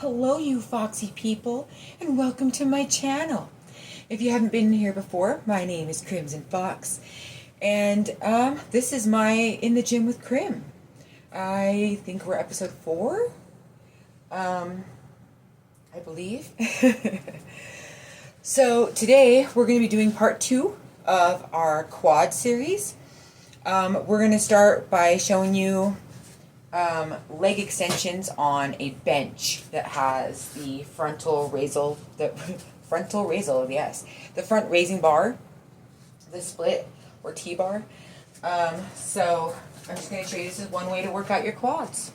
Hello, you foxy people, and welcome to my channel. If you haven't been here before, my name is Crimson Fox, and this is my In the Gym with Crim. I think we're episode 4, I believe. So today we're going to be doing part 2 of our quad series. We're going to start by showing you leg extensions on a bench that has the frontal raisal, the front raising bar, the split or T-bar. So I'm just going to show you, this is one way to work out your quads.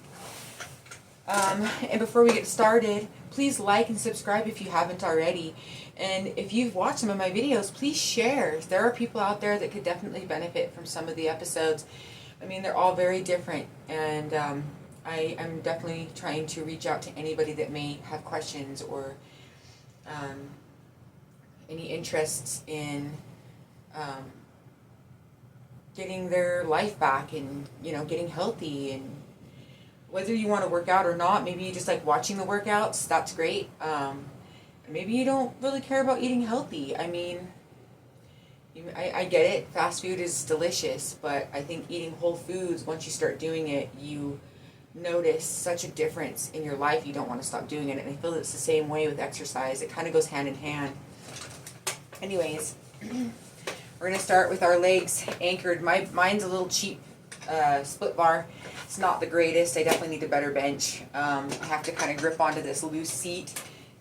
And before we get started, please like and subscribe if you haven't already. And if you've watched some of my videos, please share. There are people out there that could definitely benefit from some of the episodes. I mean, they're all very different, and I'm definitely trying to reach out to anybody that may have questions or any interests in getting their life back and, getting healthy. And whether you want to work out or not, maybe you just like watching the workouts, that's great. Maybe you don't really care about eating healthy. I mean, I get it, fast food is delicious, but I think eating whole foods, once you start doing it, you notice such a difference in your life, you don't want to stop doing it. And I feel it's the same way with exercise. It kind of goes hand in hand. Anyways, we're going to start with our legs anchored. Mine's a little cheap split bar. It's not the greatest. I definitely need a better bench. I have to kind of grip onto this loose seat,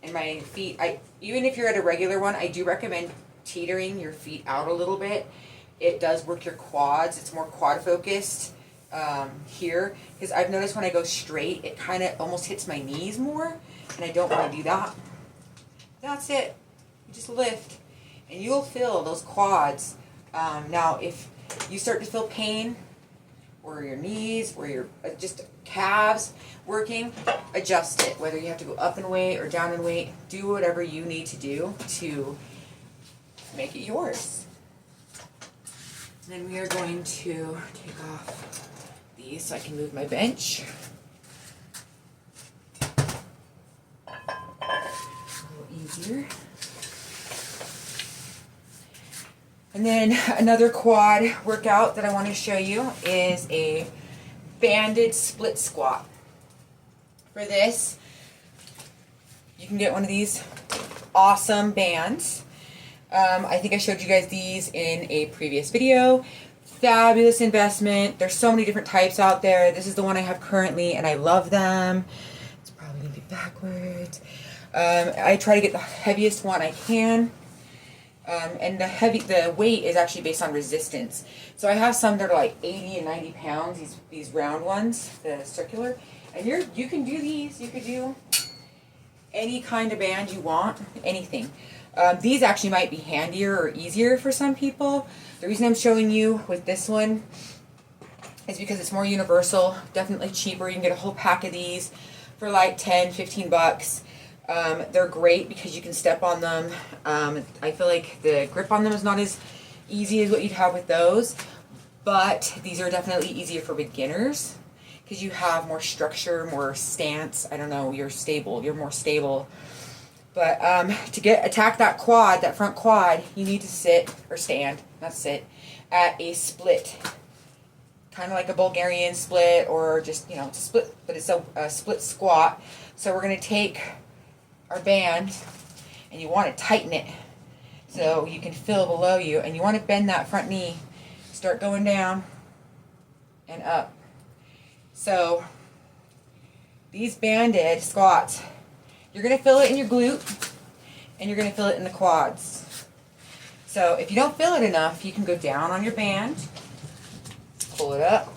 and my feet, even if you're at a regular one, I do recommend teetering your feet out a little bit. It does work your quads. It's more quad focused here, because I've noticed when I go straight, it kind of almost hits my knees more, and I don't want to do that. That's it. You just lift, and you'll feel those quads. Now, if you start to feel pain, or your knees, or your just calves working, adjust it. Whether you have to go up in weight or down in weight, do whatever you need to do to make it yours. And then we are going to take off these so I can move my bench. A little easier. And then another quad workout that I want to show you is a banded split squat. For this, you can get one of these awesome bands. I think I showed you guys these in a previous video. Fabulous investment. There's so many different types out there. This is the one I have currently, and I love them. It's probably going to be backwards. I try to get the heaviest one I can. And the weight is actually based on resistance. So I have some that are like 80 and 90 pounds, these round ones, the circular. And you can do these. You could do any kind of band you want, anything. These actually might be handier or easier for some people. The reason I'm showing you with this one is because it's more universal, definitely cheaper. You can get a whole pack of these for like 10, 15 bucks. They're great because you can step on them. I feel like the grip on them is not as easy as what you'd have with those, but these are definitely easier for beginners because you have more structure, more stance. I don't know, you're more stable. But to attack that quad, that front quad, you need to sit or stand, not sit, at a split. Kind of like a Bulgarian split, or just, it's a split, but it's a split squat. So we're going to take our band, and you want to tighten it so you can feel below you, and you want to bend that front knee, start going down and up. So these banded squats, you're going to feel it in your glute, and you're going to feel it in the quads. So if you don't feel it enough, you can go down on your band, pull it up,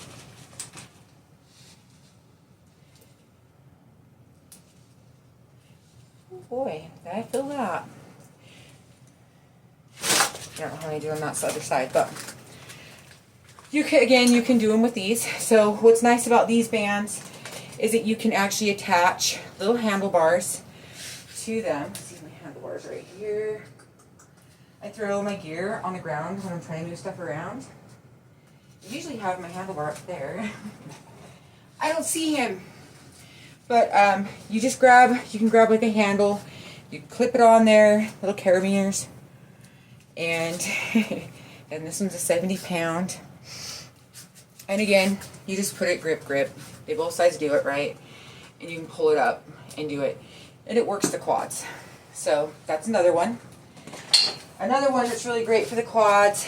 boy, I feel that. I don't know how I do on that other side, but you can do them with these. So what's nice about these bands is that you can actually attach little handlebars to them. See my handlebars right here. I throw my gear on the ground when I'm trying to move stuff around. I usually have my handlebar up there. I don't see him. But you can grab like a handle, you clip it on there, little carabiners, and and this one's a 70-pound. And again, you just put it grip. They both sides do it right, and you can pull it up and do it, and it works the quads. So that's another one. Another one that's really great for the quads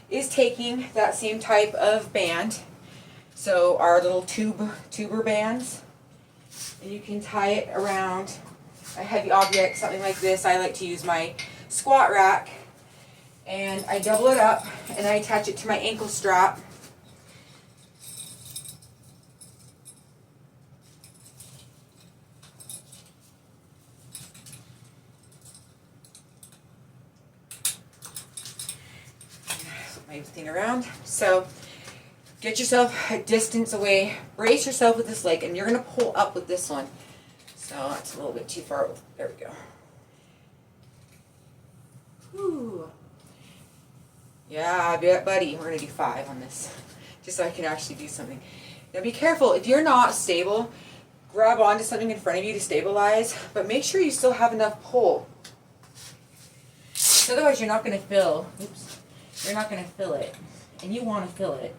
is taking that same type of band. So our little tuber bands, and you can tie it around a heavy object, something like this. I like to use my squat rack, and I double it up and I attach it to my ankle strap. Flip my thing around. So get yourself a distance away, brace yourself with this leg, and you're going to pull up with this one. So that's a little bit too far. There we go. Whew. Yeah, I bet, buddy. We're going to do 5 on this, just so I can actually do something. Now be careful. If you're not stable, grab onto something in front of you to stabilize, but make sure you still have enough pull. Otherwise, you're not going to fill. Oops. You're not going to fill it, and you want to fill it.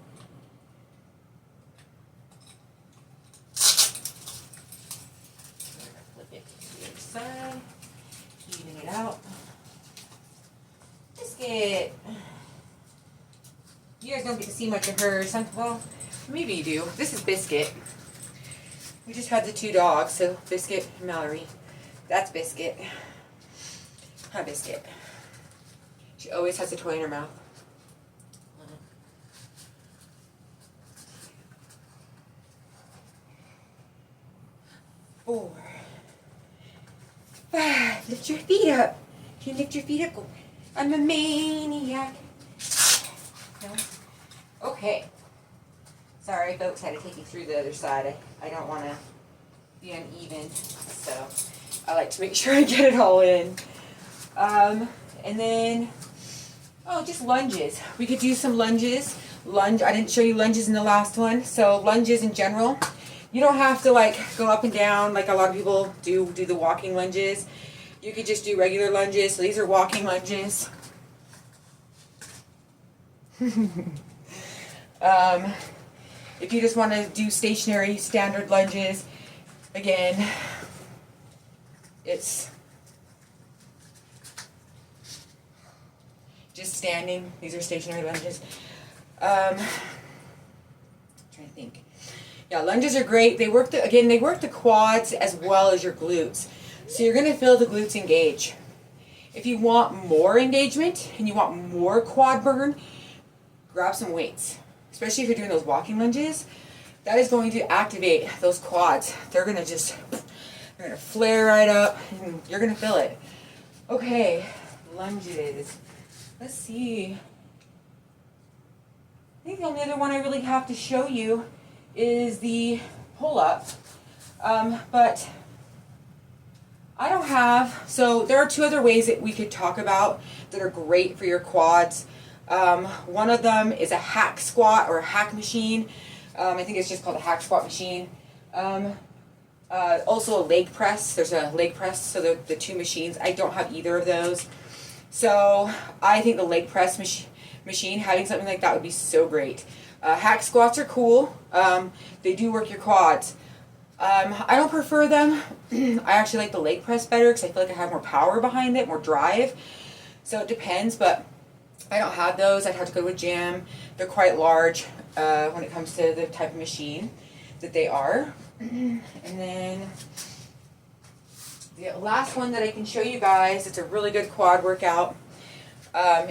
Side, even it out. Biscuit. You guys don't get to see much of her. Well, maybe you do. This is Biscuit. We just had the 2 dogs, so Biscuit and Mallory. That's Biscuit. Hi, Biscuit. She always has a toy in her mouth. 4, 5. Lift your feet up. Can you lift your feet up? Go. I'm a maniac. No? Okay. Sorry, folks. Had to take you through the other side. I don't want to be uneven, so I like to make sure I get it all in. And then, just lunges. We could do some lunges. I didn't show you lunges in the last one, so lunges in general. You don't have to like go up and down like a lot of people do the walking lunges. You could just do regular lunges. So these are walking lunges. If you just want to do stationary standard lunges, again, it's just standing. These are stationary lunges. I'm trying to think. Yeah, lunges are great. They work the quads as well as your glutes. So you're going to feel the glutes engage. If you want more engagement and you want more quad burn, grab some weights. Especially if you're doing those walking lunges, that is going to activate those quads. They're going to flare right up, and you're going to feel it. Okay, lunges. Let's see. I think the only other one I really have to show you is the pull-up, but I don't have, so there are 2 other ways that we could talk about that are great for your quads. One of them is a hack squat or a hack machine. I think it's just called a hack squat machine. Also a leg press. There's a leg press, so the 2 machines. I don't have either of those. So I think the leg press machine, having something like that would be so great. Hack squats are cool. They do work your quads. I don't prefer them. I actually like the leg press better because I feel like I have more power behind it, more drive. So it depends, but I don't have those. I'd have to go to a gym. They're quite large when it comes to the type of machine that they are. And then the last one that I can show you guys, it's a really good quad workout,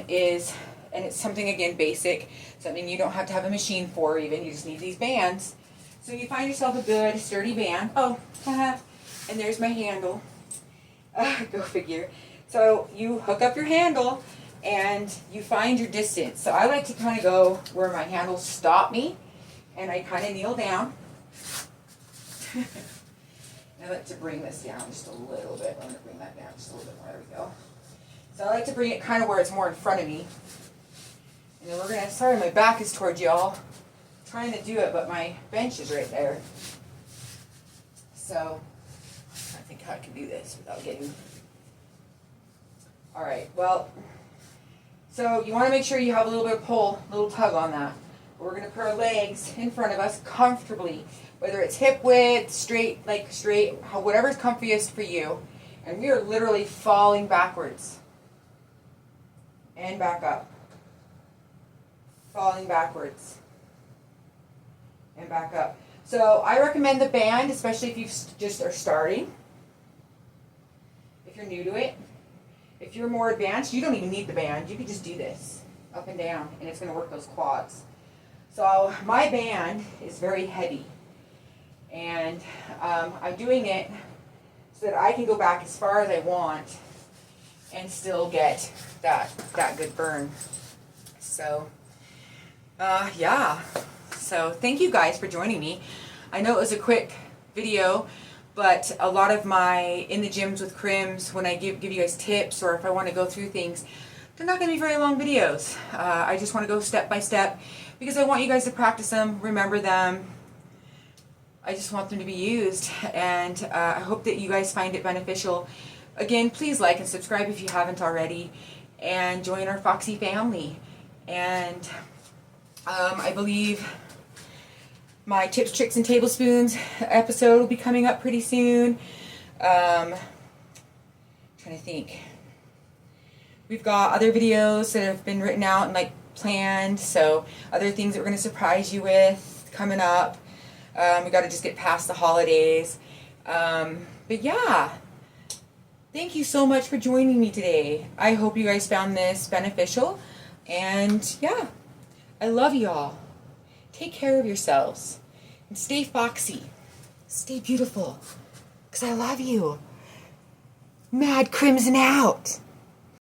is, and it's something, again, basic, something you don't have to have a machine for even, you just need these bands. So you find yourself a good sturdy band. Oh, and there's my handle. Go figure. So you hook up your handle and you find your distance. So I like to kind of go where my handles stop me, and I kind of kneel down. I like to bring this down just a little bit. I'm going to bring that down just a little bit more. There we go. So I like to bring it kind of where it's more in front of me. And then we're going to, sorry, my back is towards y'all. Trying to do it, but my bench is right there. So I think how I can do this without getting. All right, well, so you want to make sure you have a little bit of pull, a little tug on that. We're going to put our legs in front of us comfortably, whether it's hip width, straight, like straight, whatever's comfiest for you. And we are literally falling backwards and back up. Falling backwards and back up. So I recommend the band, especially if you just are starting. If you're new to it. If you're more advanced, you don't even need the band. You can just do this up and down, and it's going to work those quads. So my band is very heavy, and I'm doing it so that I can go back as far as I want and still get that good burn. So yeah. So thank you guys for joining me. I know it was a quick video, but a lot of my in the gyms with Crims, when I give you guys tips or if I want to go through things, they're not going to be very long videos. I just want to go step by step because I want you guys to practice them, remember them. I just want them to be used, and I hope that you guys find it beneficial. Again, please like and subscribe if you haven't already, and join our Foxy family. And I believe my tips, tricks, and tablespoons episode will be coming up pretty soon. Trying to think. We've got other videos that have been written out and like planned, so other things that we're going to surprise you with coming up. We got to just get past the holidays. But yeah, thank you so much for joining me today. I hope you guys found this beneficial. And yeah, I love you all. Take care of yourselves. And stay foxy. Stay beautiful. Because I love you. Mad Crimson out.